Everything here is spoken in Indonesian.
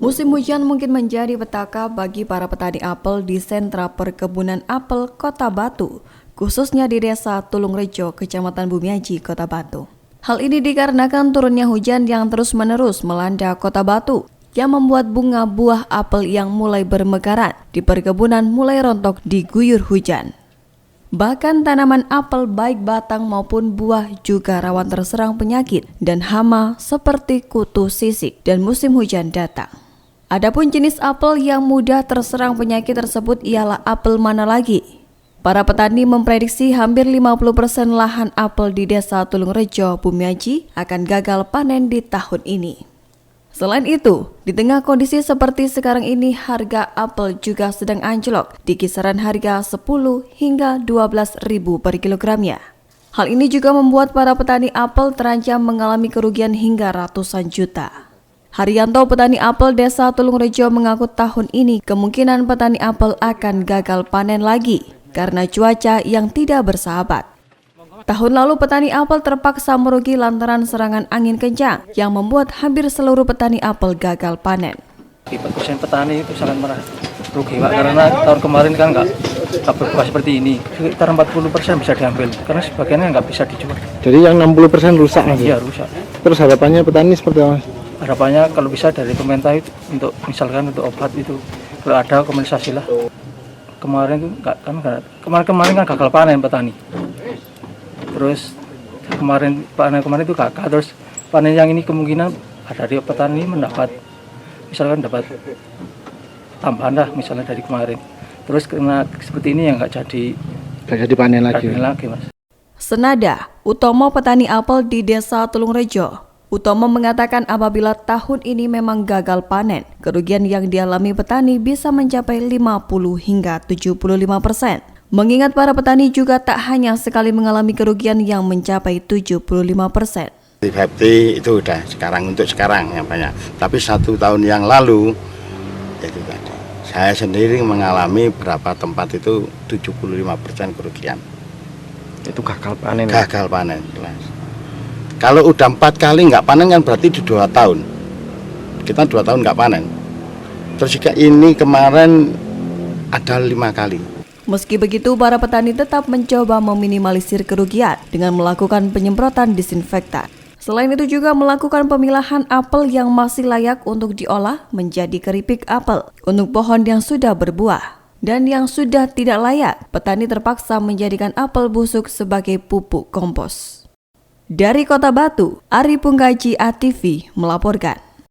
Musim hujan mungkin menjadi petaka bagi para petani apel di sentra perkebunan apel Kota Batu, khususnya di Desa Tulungrejo, Kecamatan Bumiaji, Kota Batu. Hal ini dikarenakan turunnya hujan yang terus-menerus melanda Kota Batu, yang membuat bunga buah apel yang mulai bermekaran di perkebunan mulai rontok diguyur hujan. Bahkan tanaman apel baik batang maupun buah juga rawan terserang penyakit dan hama seperti kutu sisik dan musim hujan datang. Adapun jenis apel yang mudah terserang penyakit tersebut ialah apel mana lagi? Para petani memprediksi hampir 50% lahan apel di Desa Tulungrejo, Bumiaji akan gagal panen di tahun ini. Selain itu, di tengah kondisi seperti sekarang ini, harga apel juga sedang anjlok di kisaran harga 10 hingga 12.000 per kilogramnya. Hal ini juga membuat para petani apel terancam mengalami kerugian hingga ratusan juta. Haryanto, petani apel Desa Tulungrejo, mengaku tahun ini kemungkinan petani apel akan gagal panen lagi karena cuaca yang tidak bersahabat. Tahun lalu petani apel terpaksa merugi lantaran serangan angin kencang yang membuat hampir seluruh petani apel gagal panen. Persen petani itu sangat merugi, Pak, karena tahun kemarin kan nggak berbuah seperti ini. Sekitar 40% bisa diambil karena sebagiannya nggak bisa dijual. Jadi yang 60% rusak aja? Iya, rusak. Terus harapannya petani seperti apa? Harapannya kalau bisa dari pemerintah itu untuk misalkan untuk obat itu kalau ada kompensasi lah. Kemarin kan gagal panen petani. Terus kemarin itu gagal, terus panen yang ini kemungkinan ada dari petani mendapat misalkan dapat tambahan lah misalnya dari kemarin. Terus karena seperti ini yang nggak jadi panen lagi, Mas. Senada Utomo, petani apel di Desa Tulungrejo, Utomo mengatakan apabila tahun ini memang gagal panen, kerugian yang dialami petani bisa mencapai 50 hingga 75%. Mengingat para petani juga tak hanya sekali mengalami kerugian yang mencapai 75%. 50 itu udah untuk sekarang yang banyak. Tapi 1 tahun yang lalu, itu tadi, saya sendiri mengalami berapa tempat itu 75% kerugian. Itu gagal panen? Gagal panen, jelas. Kalau udah 4 kali nggak panen kan berarti di 2 tahun. Kita 2 tahun nggak panen. Terus juga ini kemarin ada 5 kali. Meski begitu, para petani tetap mencoba meminimalisir kerugian dengan melakukan penyemprotan disinfektan. Selain itu juga melakukan pemilahan apel yang masih layak untuk diolah menjadi keripik apel untuk pohon yang sudah berbuah. Dan yang sudah tidak layak, petani terpaksa menjadikan apel busuk sebagai pupuk kompos. Dari Kota Batu, Ari Punggaji, ATV melaporkan.